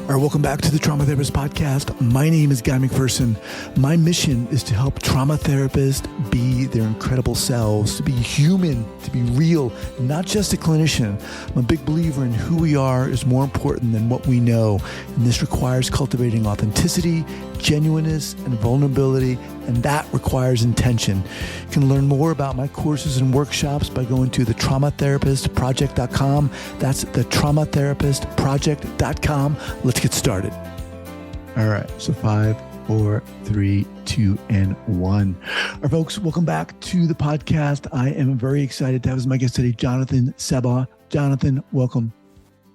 All right, welcome back to the Trauma Therapist Podcast. My name is Guy McPherson. My mission is to help trauma therapists be their incredible selves, to be human, to be real, not just a clinician. I'm a big believer in who we are is more important than what we know. And this requires cultivating authenticity, genuineness, and vulnerability, and that requires intention. You can learn more about my courses and workshops by going to thetraumatherapistproject.com. That's thetraumatherapistproject.com. Let's get started. All right, so 5, 4, 3, 2, and 1. All right, folks, welcome back to the podcast. I am very excited to have as my guest today, Jonathan Sabbagh. Jonathan, welcome.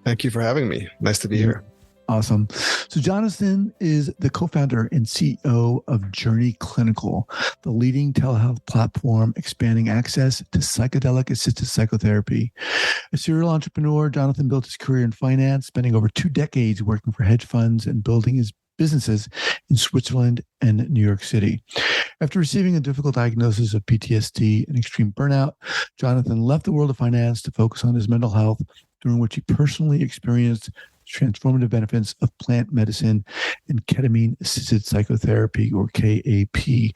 Thank you for having me. Nice to be here. Awesome. So Jonathan is the co-founder and CEO of Journey Clinical, the leading telehealth platform expanding access to psychedelic-assisted psychotherapy. A serial entrepreneur, Jonathan built his career in finance, spending over 2 decades working for hedge funds and building his businesses in Switzerland and New York City. After receiving a difficult diagnosis of PTSD and extreme burnout, Jonathan left the world of finance to focus on his mental health, during which he personally experienced transformative benefits of plant medicine and ketamine-assisted psychotherapy, or KAP.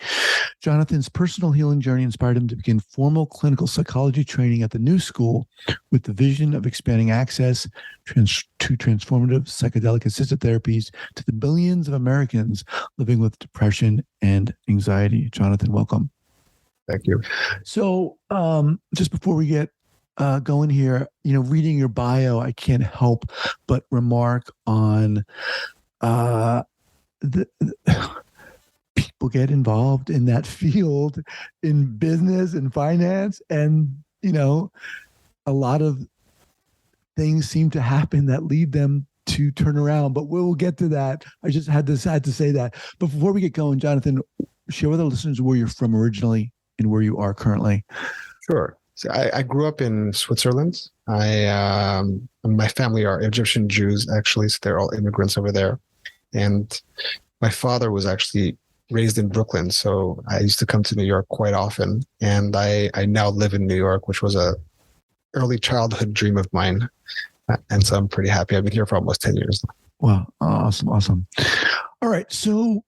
Jonathan's personal healing journey inspired him to begin formal clinical psychology training at the New School with the vision of expanding access to transformative psychedelic-assisted therapies to the billions of Americans living with depression and anxiety. Jonathan, welcome. Thank you. So just before we get going here, reading your bio, I can't help but remark on the people get involved in that field in business and finance, and a lot of things seem to happen that lead them to turn around. But we'll get to that. I just had to say that. But before we get going, Jonathan, share with our listeners where you're from originally and where you are currently. Sure. So I grew up in Switzerland. My family are Egyptian Jews, actually, so they're all immigrants over there. And my father was actually raised in Brooklyn, so I used to come to New York quite often. And I now live in New York, which was a early childhood dream of mine. And so I'm pretty happy. I've been here for almost 10 years now. Wow, awesome. All right, so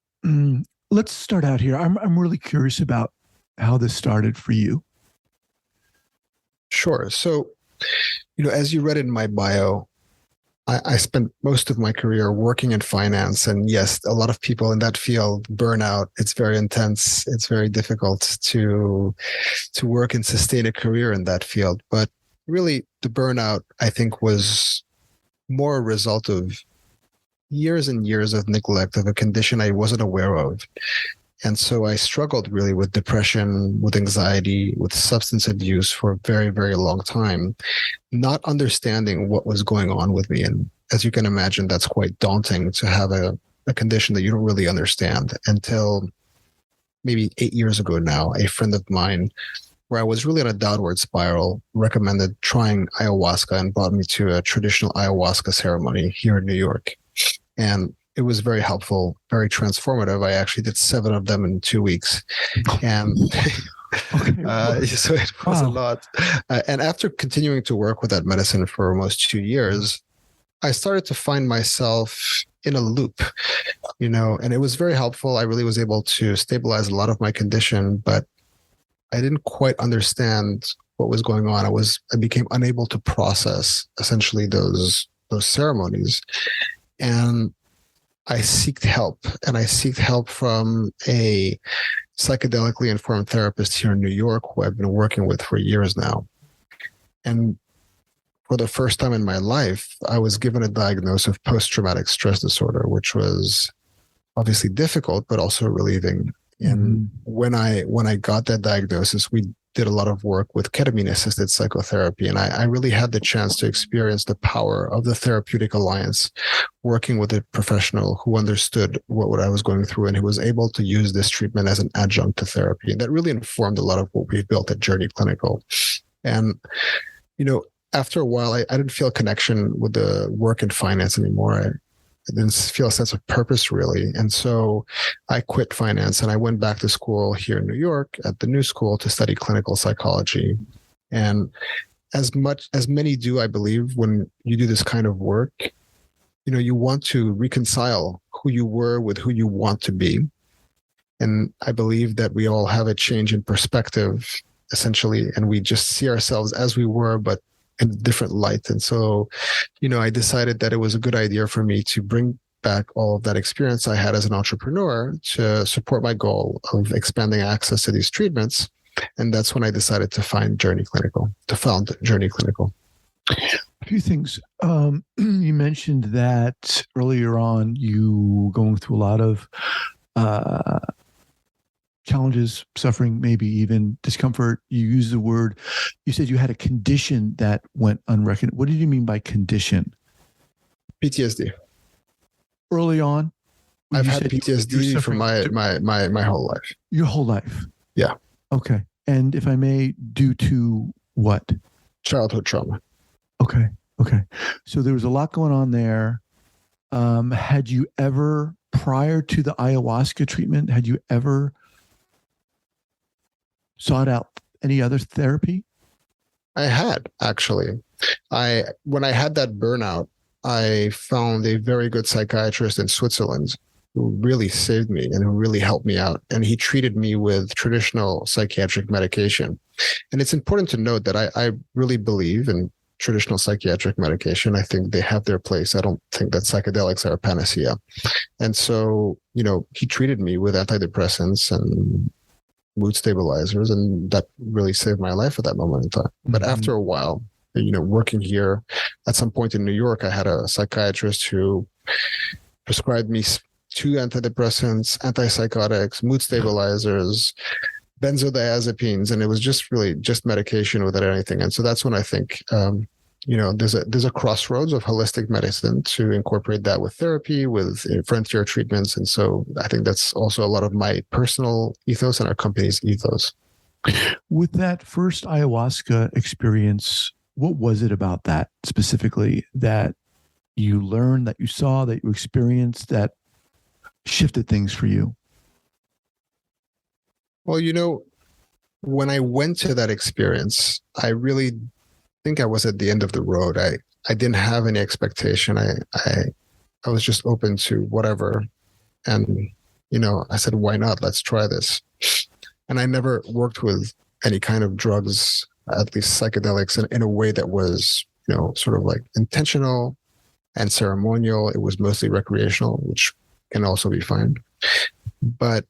let's start out here. I'm really curious about how this started for you. Sure. So, as you read in my bio, I spent most of my career working in finance. And yes, a lot of people in that field burn out. It's very intense. It's very difficult to work and sustain a career in that field. But really, the burnout, I think, was more a result of years and years of neglect of a condition I wasn't aware of. And so I struggled really with depression, with anxiety, with substance abuse for a very, very long time, not understanding what was going on with me. And as you can imagine, that's quite daunting to have a condition that you don't really understand until maybe 8 years ago now. A friend of mine, where I was really on a downward spiral, recommended trying ayahuasca and brought me to a traditional ayahuasca ceremony here in New York. And it was very helpful, very transformative. I actually did 7 of them in 2 weeks. And so it was a lot. And after continuing to work with that medicine for almost 2 years, I started to find myself in a loop, and it was very helpful. I really was able to stabilize a lot of my condition, but I didn't quite understand what was going on. I became unable to process essentially those ceremonies. And I sought help, and I sought help from a psychedelically informed therapist here in New York, who I've been working with for years now. And for the first time in my life, I was given a diagnosis of post-traumatic stress disorder, which was obviously difficult, but also relieving. And when I got that diagnosis, we did a lot of work with ketamine-assisted psychotherapy. And I really had the chance to experience the power of the therapeutic alliance, working with a professional who understood what I was going through and who was able to use this treatment as an adjunct to therapy. And that really informed a lot of what we built at Journey Clinical. And, after a while, I didn't feel a connection with the work in finance anymore. I didn't feel a sense of purpose really. And so I quit finance and I went back to school here in New York at the New School to study clinical psychology. And as many do, I believe, when you do this kind of work, you want to reconcile who you were with who you want to be. And I believe that we all have a change in perspective, essentially, and we just see ourselves as we were, but in a different light. And so, I decided that it was a good idea for me to bring back all of that experience I had as an entrepreneur to support my goal of expanding access to these treatments. And that's when I decided to found Journey Clinical. A few things. You mentioned that earlier on, you going through a lot of challenges, suffering, maybe even discomfort. You used the word, you said you had a condition that went unrecognized. What did you mean by condition? PTSD. Early on? I've had PTSD for my whole life. Your whole life? Yeah. Okay. And if I may, due to what? Childhood trauma. Okay. So there was a lot going on there. Had you ever, prior to the ayahuasca treatment, had you ever sought out any other therapy? I had, actually. When I had that burnout, I found a very good psychiatrist in Switzerland who really saved me and who really helped me out. And he treated me with traditional psychiatric medication. And it's important to note that I really believe in traditional psychiatric medication. I think they have their place. I don't think that psychedelics are a panacea. And so, he treated me with antidepressants and mood stabilizers, and that really saved my life at that moment in time. Mm-hmm. But after a while, working here, at some point in New York, I had a psychiatrist who prescribed me 2 antidepressants, antipsychotics, mood stabilizers, benzodiazepines, and it was just really just medication without anything. And so that's when I think, there's a crossroads of holistic medicine to incorporate that with therapy, with frontier treatments. And so I think that's also a lot of my personal ethos and our company's ethos. With that first ayahuasca experience, what was it about that specifically that you learned, that you saw, that you experienced, that shifted things for you? Well, when I went to that experience, I really think I was at the end of the road. I didn't have any expectation. I was just open to whatever. And, I said, why not? Let's try this. And I never worked with any kind of drugs, at least psychedelics, in a way that was, sort of like intentional and ceremonial. It was mostly recreational, which can also be fine. But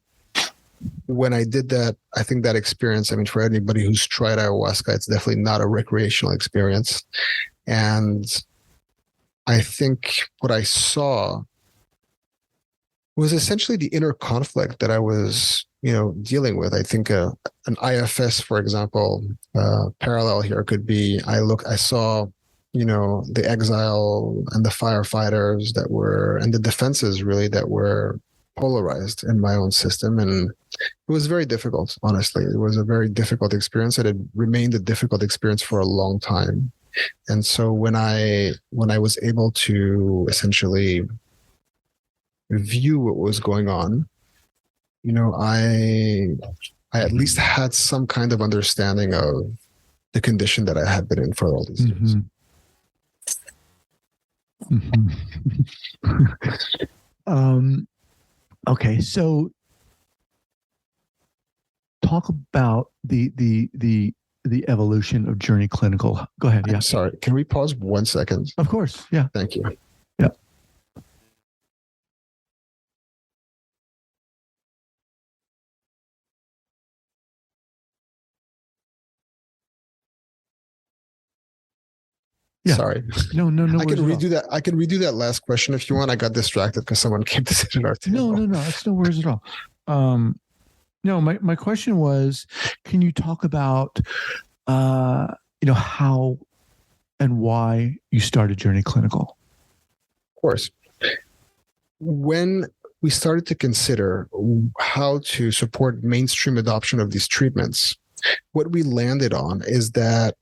when I did that, I think that experience, for anybody who's tried ayahuasca, it's definitely not a recreational experience. And I think what I saw was essentially the inner conflict that I was, dealing with. I think an IFS, for example, parallel here could be, I saw, the exile and the firefighters and the defenses really that were polarized in my own system. And it was very difficult, honestly. It was a very difficult experience, and it remained a difficult experience for a long time. And so when I was able to essentially view what was going on, I at least had some kind of understanding of the condition that I had been in for all these years. Okay, so talk about the evolution of Journey Clinical. Go ahead. Yeah. I'm sorry. Can we pause 1 second? Of course. Yeah. Thank you. Yeah. Yeah. Sorry. No. I can redo that. I can redo that last question if you want. I got distracted because someone came to sit at our table. No. It's no worries at all. No, my question was, can you talk about, how and why you started Journey Clinical? Of course. When we started to consider how to support mainstream adoption of these treatments, what we landed on is that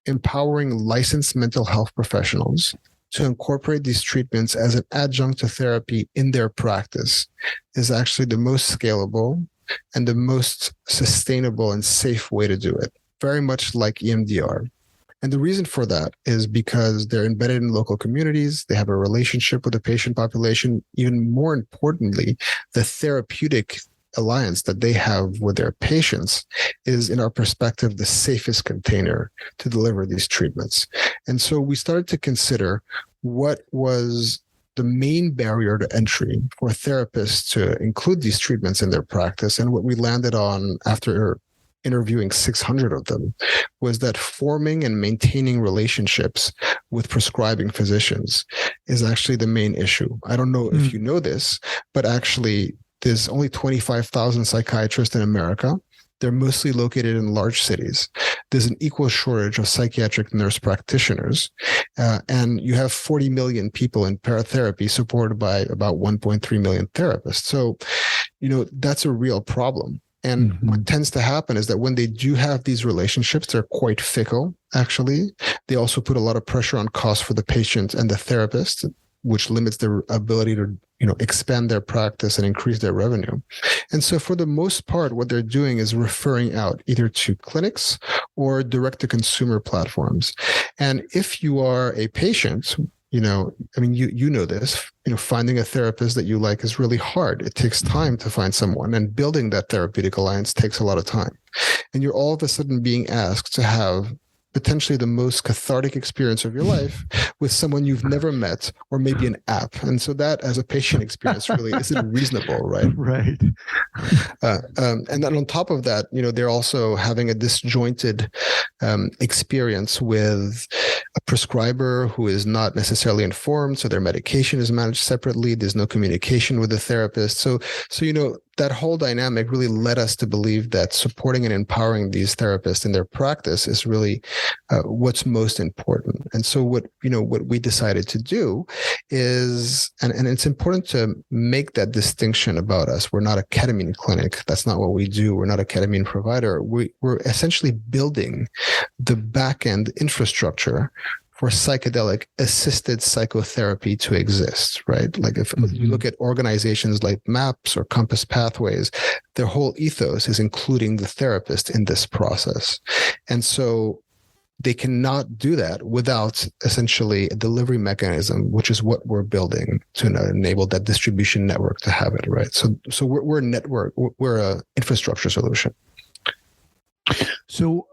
empowering licensed mental health professionals to incorporate these treatments as an adjunct to therapy in their practice is actually the most scalable and the most sustainable and safe way to do it, very much like EMDR. And the reason for that is because they're embedded in local communities. They have a relationship with the patient population. Even more importantly, the therapeutic alliance that they have with their patients is, in our perspective, the safest container to deliver these treatments. And so we started to consider what was the main barrier to entry for therapists to include these treatments in their practice. And what we landed on after interviewing 600 of them was that forming and maintaining relationships with prescribing physicians is actually the main issue. I don't know if you know this, but actually there's only 25,000 psychiatrists in America. They're mostly located in large cities. There's an equal shortage of psychiatric nurse practitioners. And you have 40 million people in paratherapy supported by about 1.3 million therapists. So, that's a real problem. And what tends to happen is that when they do have these relationships, they're quite fickle, actually. They also put a lot of pressure on costs for the patient and the therapist, which limits their ability to expand their practice and increase their revenue. And so for the most part, what they're doing is referring out either to clinics or direct-to-consumer platforms. And if you are a patient, you know this, finding a therapist that you like is really hard. It takes time to find someone, and building that therapeutic alliance takes a lot of time. And you're all of a sudden being asked to have potentially the most cathartic experience of your life with someone you've never met, or maybe an app. And so that, as a patient experience, really isn't reasonable, right? Right. And then on top of that, they're also having a disjointed experience with a prescriber who is not necessarily informed. So their medication is managed separately. There's no communication with the therapist. So that whole dynamic really led us to believe that supporting and empowering these therapists in their practice is really what's most important. And so what we decided to do is, and it's important to make that distinction about us. We're not a ketamine clinic. That's not what we do. We're not a ketamine provider. We're essentially building the back-end infrastructure for psychedelic-assisted psychotherapy to exist, right? Like if you look at organizations like MAPS or Compass Pathways, their whole ethos is including the therapist in this process. And so they cannot do that without essentially a delivery mechanism, which is what we're building to enable that distribution network to have it, right? So we're a network, we're a infrastructure solution. So,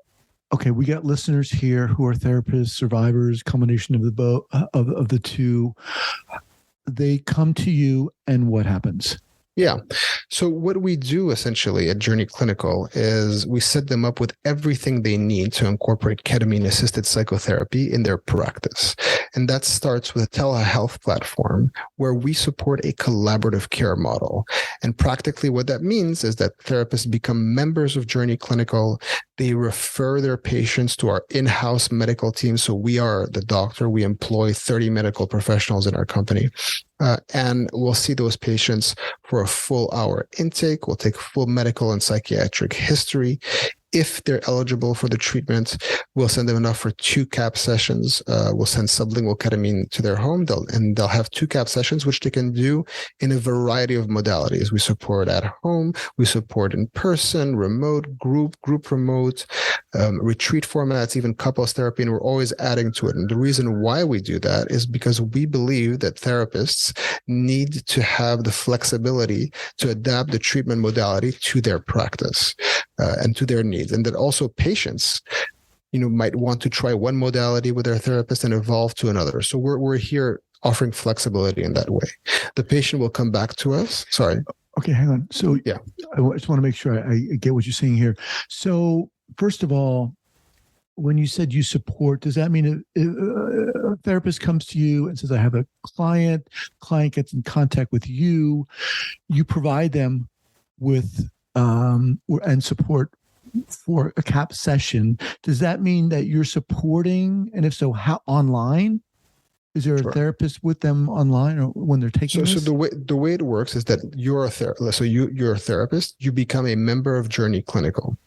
okay, we got listeners here who are therapists, survivors, combination of the two. They come to you, and what happens? Yeah. So what we do essentially at Journey Clinical is we set them up with everything they need to incorporate ketamine-assisted psychotherapy in their practice. And that starts with a telehealth platform where we support a collaborative care model. And practically what that means is that therapists become members of Journey Clinical. They refer their patients to our in-house medical team. So we are the doctor. We employ 30 medical professionals in our company. And we'll see those patients for a full hour intake. We'll take full medical and psychiatric history. If they're eligible for the treatment, we'll send them enough for 2 CAP sessions. We'll send sublingual ketamine to their home, they'll have 2 CAP sessions, which they can do in a variety of modalities. We support at home, we support in person, remote, group remote, retreat formats, even couples therapy, and we're always adding to it. And the reason why we do that is because we believe that therapists need to have the flexibility to adapt the treatment modality to their practice and to their needs. And that also patients, might want to try one modality with their therapist and evolve to another. So we're here offering flexibility in that way. The patient will come back to us. Sorry. Okay, hang on. So yeah, I just want to make sure I get what you're saying here. So first of all, when you said you support, does that mean a therapist comes to you and says, I have a client gets in contact with you, you provide them with and support for a CAP session? Does that mean that you're supporting, and if so, how online? Is there a therapist with them online, or when they're taking this? So the way it works is that you're a therapist. So you're a therapist. You become a member of Journey Clinical.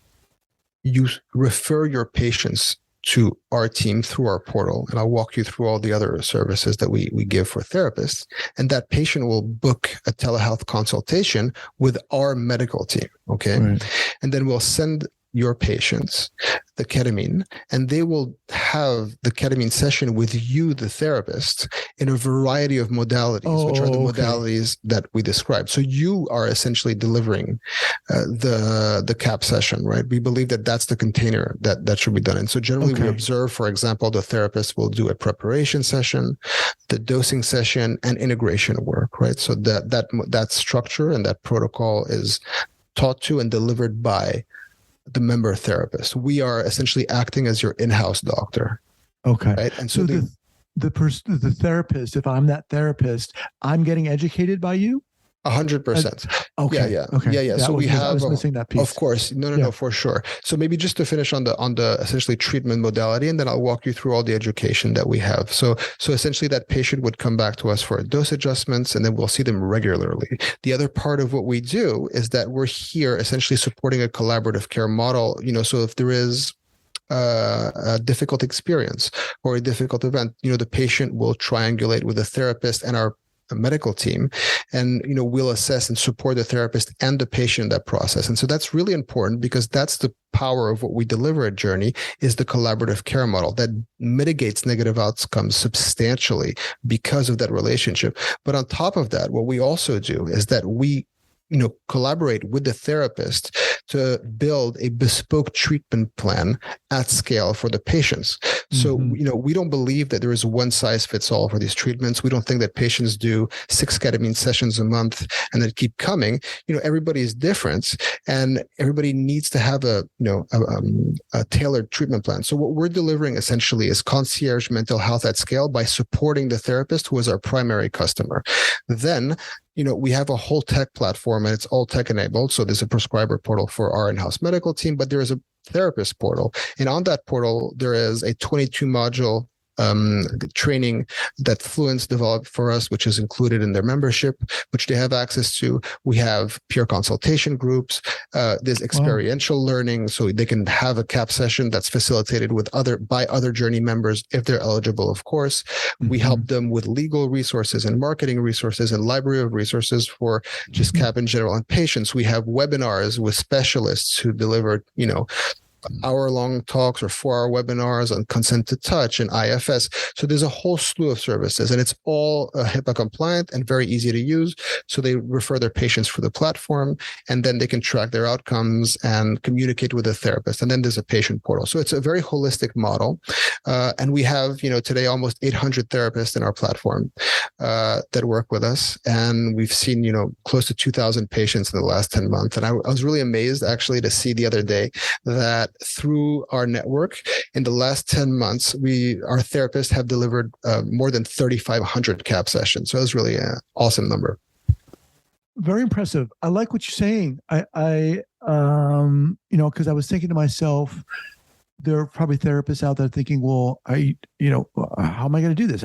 You refer your patients to our team through our portal, and I'll walk you through all the other services that we give for therapists, and that patient will book a telehealth consultation with our medical team, okay? Right. And then we'll send your patients the ketamine, and they will have the ketamine session with you, the therapist, in a variety of modalities, which are the modalities that we described. So you are essentially delivering the CAP session, right? We believe that that's the container that should be done. And so generally we observe, for example, the therapist will do a preparation session, the dosing session, and integration work, right? So that structure and that protocol is taught to and delivered by the member therapist. We are essentially acting as your in-house doctor. Okay. Right. And so the therapist, if I'm that therapist, I'm getting educated by you? 100%. Okay. Yeah. Okay. Yeah. So I was missing that piece. Of course. No, for sure. So maybe just to finish on the essentially treatment modality, and then I'll walk you through all the education that we have. So essentially that patient would come back to us for dose adjustments, and then we'll see them regularly. The other part of what we do is that we're here essentially supporting a collaborative care model. So if there is a difficult experience or a difficult event, the patient will triangulate with the therapist and our medical team, and we'll assess and support the therapist and the patient in that process. And so that's really important, because that's the power of what we deliver at Journey, is the collaborative care model that mitigates negative outcomes substantially because of that relationship. But on top of that, what we also do is that we collaborate with the therapist to build a bespoke treatment plan at scale for the patients. So, we don't believe that there is one size fits all for these treatments. We don't think that patients do 6 ketamine sessions a month and then keep coming. Everybody is different, and everybody needs to have a tailored treatment plan. So what we're delivering essentially is concierge mental health at scale by supporting the therapist, who is our primary customer. Then we have a whole tech platform, and it's all tech enabled. So there's a prescriber portal for our in-house medical team, but there is a therapist portal. And on that portal, there is a 22 module training that Fluence developed for us, which is included in their membership, which they have access to. We have peer consultation groups. There's experiential learning, so they can have a CAP session that's facilitated by other Journey members if they're eligible, of course. We help them with legal resources and marketing resources and library of resources for just CAP in general. And patients, we have webinars with specialists who deliver, hour-long talks or 4-hour webinars on consent to touch and IFS. So there's a whole slew of services, and it's all HIPAA compliant and very easy to use. So they refer their patients for the platform, and then they can track their outcomes and communicate with a therapist. And then there's a patient portal. So it's a very holistic model. And we have, today almost 800 therapists in our platform that work with us. And we've seen, close to 2,000 patients in the last 10 months. And I was really amazed actually to see the other day that through our network in the last 10 months, our therapists have delivered more than 3,500 CAP sessions. So it's really an awesome number. Very impressive. I like what you're saying. I because I was thinking to myself, there are probably therapists out there thinking, well, how am I going to do this?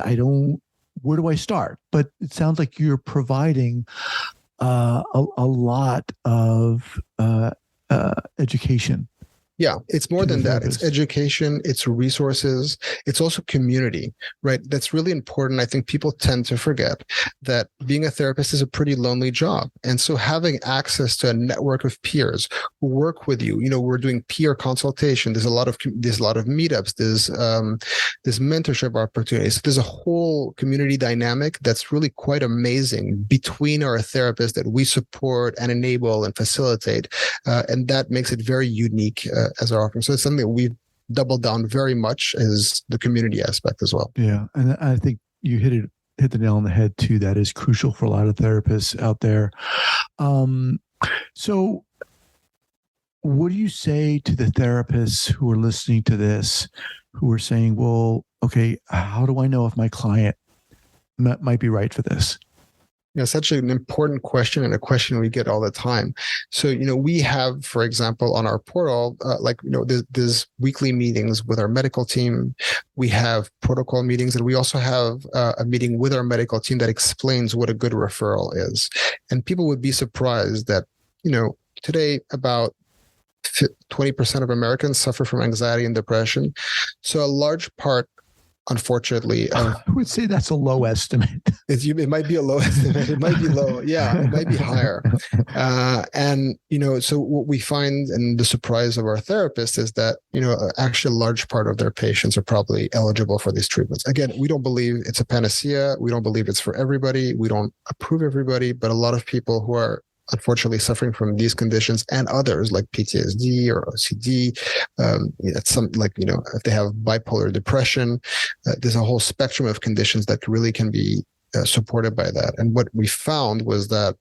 Where do I start? But it sounds like you're providing a lot of education. Yeah, it's more than that. It's education, it's resources, it's also community, right? That's really important. I think people tend to forget that being a therapist is a pretty lonely job. And so having access to a network of peers who work with you, we're doing peer consultation. There's a lot of meetups. There's mentorship opportunities. There's a whole community dynamic that's really quite amazing between our therapists that we support and enable and facilitate. And that makes it very unique as our offering. So it's something that we've doubled down very much, is the community aspect as well. Yeah. And I think you hit the nail on the head too. That is crucial for a lot of therapists out there. So what do you say to the therapists who are listening to this, who are saying, well, okay, how do I know if my client might be right for this? Such an important question, and a question we get all the time. So, we have, for example, on our portal, there's weekly meetings with our medical team. We have protocol meetings, and we also have a meeting with our medical team that explains what a good referral is. And people would be surprised that, today about 20% of Americans suffer from anxiety and depression. So a large part, unfortunately, I would say that's a low estimate. It might be a low estimate. It might be low. Yeah, it might be higher. And, so what we find, and the surprise of our therapists, is that, actually a large part of their patients are probably eligible for these treatments. Again, we don't believe it's a panacea. We don't believe it's for everybody. We don't approve everybody, but a lot of people who are unfortunately suffering from these conditions and others like PTSD or OCD, if they have bipolar depression, there's a whole spectrum of conditions that really can be supported by that. And what we found was that,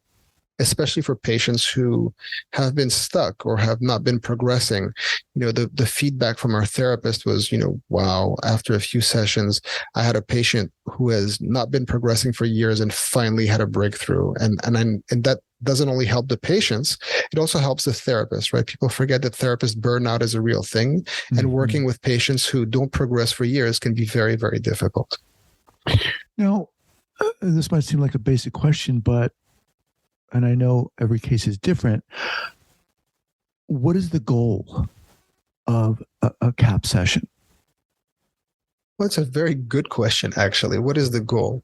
especially for patients who have been stuck or have not been progressing, the feedback from our therapist was, wow, after a few sessions, I had a patient who has not been progressing for years and finally had a breakthrough. And that doesn't only help the patients, it also helps the therapist, right? People forget that therapist burnout is a real thing. Mm-hmm. And working with patients who don't progress for years can be very, very difficult. Now, this might seem like a basic question, and I know every case is different. What is the goal of a CAP session? Well, it's a very good question, actually. What is the goal?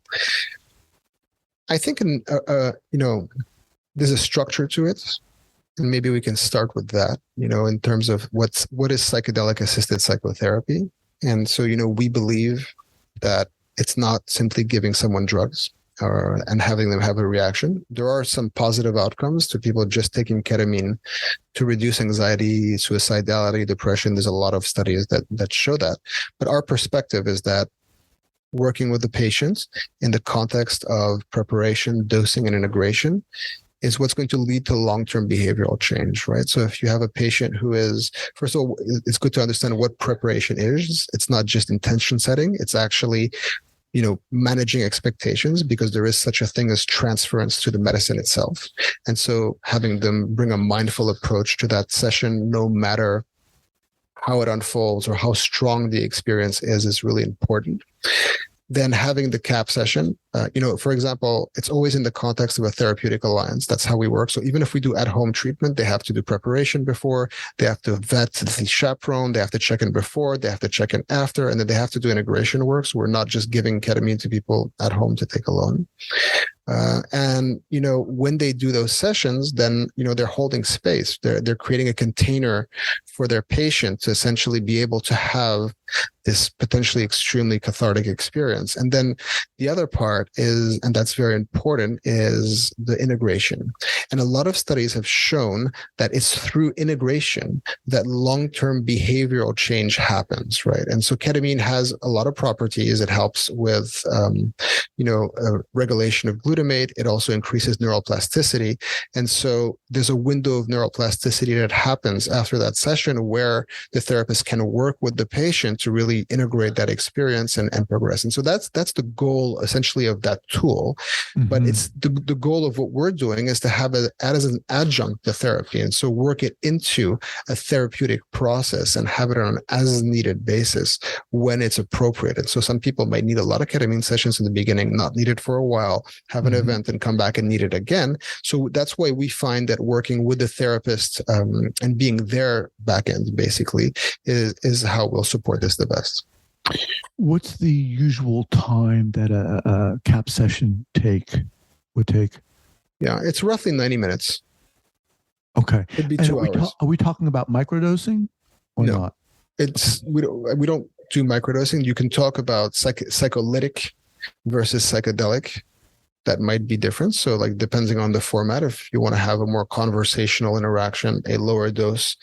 I think, there's a structure to it, and maybe we can start with that, in terms of what is psychedelic-assisted psychotherapy. And so, we believe that it's not simply giving someone drugs and having them have a reaction. There are some positive outcomes to people just taking ketamine to reduce anxiety, suicidality, depression. There's a lot of studies that show that. But our perspective is that working with the patients in the context of preparation, dosing, and integration is what's going to lead to long-term behavioral change, right? So if you have a patient who is, first of all, it's good to understand what preparation is. It's not just intention setting. It's actually, managing expectations, because there is such a thing as transference to the medicine itself. And so having them bring a mindful approach to that session, no matter how it unfolds or how strong the experience is really important. Then having the CAP session, for example, it's always in the context of a therapeutic alliance. That's how we work. So even if we do at-home treatment, they have to do preparation before, they have to vet the chaperone, they have to check in before, they have to check in after, and then they have to do integration work. So we're not just giving ketamine to people at home to take alone. And when they do those sessions, then they're holding space. They're creating a container for their patient to essentially be able to have this potentially extremely cathartic experience. And then the other part is, and that's very important, is the integration. And a lot of studies have shown that it's through integration that long-term behavioral change happens, right? And so ketamine has a lot of properties. It helps with, regulation of glutamate. It also increases neuroplasticity. And so there's a window of neuroplasticity that happens after that session where the therapist can work with the patient to really integrate that experience and progress. And so that's the goal essentially of that tool. Mm-hmm. But it's the goal of what we're doing is to have it as an adjunct to therapy. And so work it into a therapeutic process and have it on an as needed basis when it's appropriate. And so some people might need a lot of ketamine sessions in the beginning, not need it for a while, have an mm-hmm. event and come back and need it again. So that's why we find that working with the therapist and being their back end basically is how we'll support this the best. What's the usual time that a CAP session would take? Yeah, it's roughly 90 minutes. Okay. It'd be 2 hours. Are we talking about microdosing or not? We don't do microdosing. You can talk about psycholytic versus psychedelic. That might be different. So depending on the format, if you want to have a more conversational interaction, a lower dose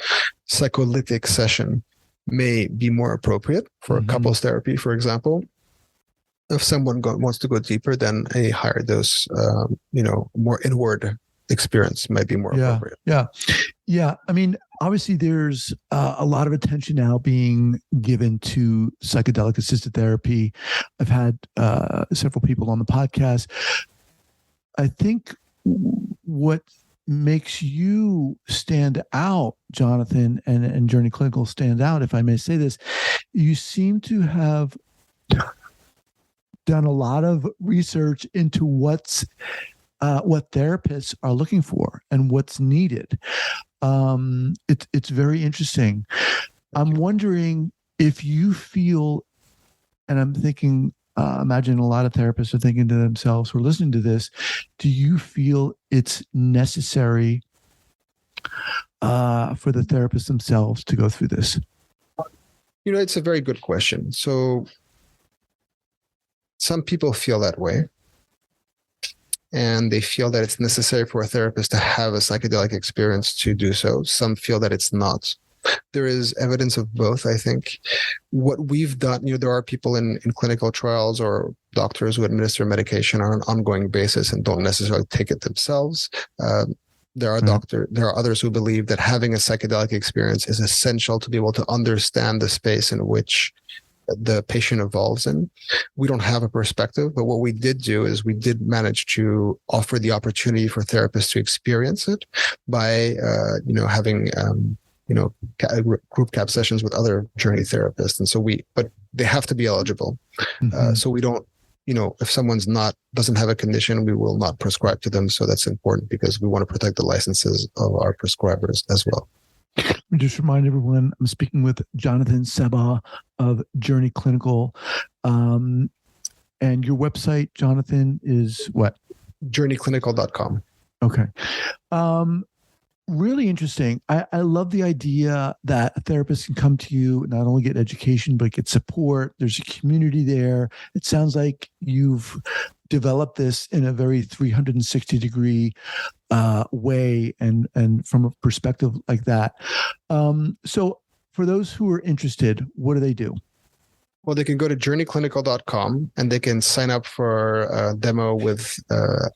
psycholytic session may be more appropriate for mm-hmm. couples therapy, for example. If someone wants to go deeper, then a higher dose, more inward experience might be more appropriate. Yeah. I mean, obviously there's a lot of attention now being given to psychedelic-assisted therapy. I've had several people on the podcast. I think what makes you stand out, Jonathan, and Journey Clinical stand out, if I may say this, you seem to have done a lot of research into what's what therapists are looking for and what's needed. It's very interesting. I'm wondering if you feel, and I'm thinking, imagine a lot of therapists are thinking to themselves who are listening to this, do you feel it's necessary for the therapists themselves to go through this? It's a very good question. So some people feel that way, and they feel that it's necessary for a therapist to have a psychedelic experience to do so. Some feel that it's not. There is evidence of both, I think. What we've done, there are people in clinical trials or doctors who administer medication on an ongoing basis and don't necessarily take it themselves. There are others who believe that having a psychedelic experience is essential to be able to understand the space in which the patient evolves in. We don't have a perspective, but what we did do is we did manage to offer the opportunity for therapists to experience it by, having, group cap sessions with other journey therapists. And but they have to be eligible. Mm-hmm. So we don't, if someone's doesn't have a condition, we will not prescribe to them. So that's important because we want to protect the licenses of our prescribers as well. Let me just remind everyone, I'm speaking with Jonathan Sabbagh of Journey Clinical. And your website, Jonathan, is what? journeyclinical.com. Okay. Really interesting. I love the idea that a therapist can come to you, not only get education, but get support. There's a community there. It sounds like you've developed this in a very 360-degree way and from a perspective like that. So for those who are interested, what do they do? Well, they can go to journeyclinical.com and they can sign up for a demo with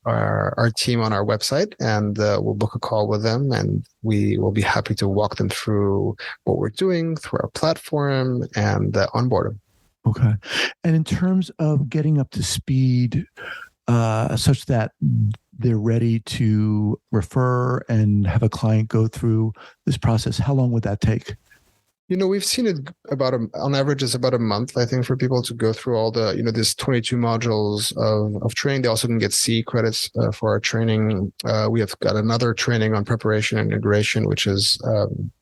our team on our website, and we'll book a call with them, and we will be happy to walk them through what we're doing through our platform and onboard them. Okay. And in terms of getting up to speed such that they're ready to refer and have a client go through this process, how long would that take? We've seen it on average, it's about a month, I think, for people to go through all the, there's 22 modules of training. They also can get C credits for our training. We have got another training on preparation and integration, which is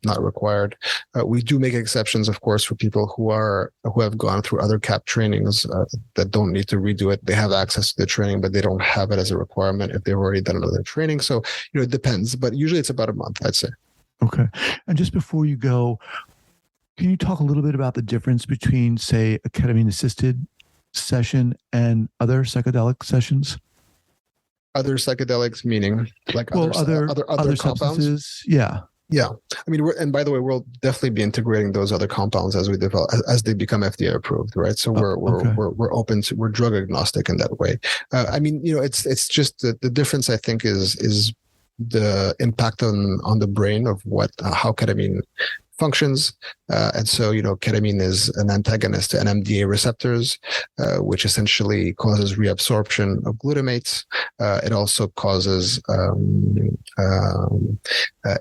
not required. We do make exceptions, of course, for people who have gone through other CAP trainings that don't need to redo it. They have access to the training, but they don't have it as a requirement if they've already done another training. So, it depends, but usually it's about a month, I'd say. Okay. And just before you go, can you talk a little bit about the difference between, say, a ketamine-assisted session and other psychedelic sessions? Other psychedelics meaning like other compounds? Substances? Yeah. Yeah. I mean, and by the way, we'll definitely be integrating those other compounds as we develop, as they become FDA approved, right? So we're open to, we're drug agnostic in that way. I mean, it's just the difference, I think, is the impact on the brain of how ketamine functions. And so, ketamine is an antagonist to NMDA receptors, which essentially causes reabsorption of glutamates. It also causes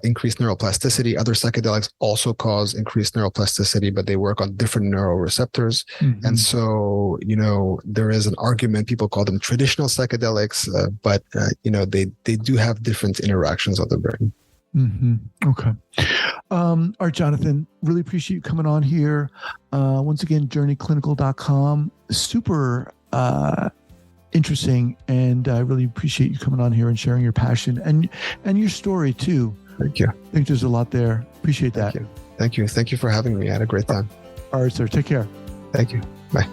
increased neuroplasticity. Other psychedelics also cause increased neuroplasticity, but they work on different neuroreceptors. Mm-hmm. And so, there is an argument, people call them traditional psychedelics, but, they do have different interactions of the brain. Mm-hmm. Okay. All right, Jonathan, really appreciate you coming on here. Once again, journeyclinical.com. Super interesting. And I really appreciate you coming on here and sharing your passion and your story too. Thank you. I think there's a lot there. Appreciate that. Thank you. Thank you for having me. I had a great time. All right, sir. Take care. Thank you. Bye.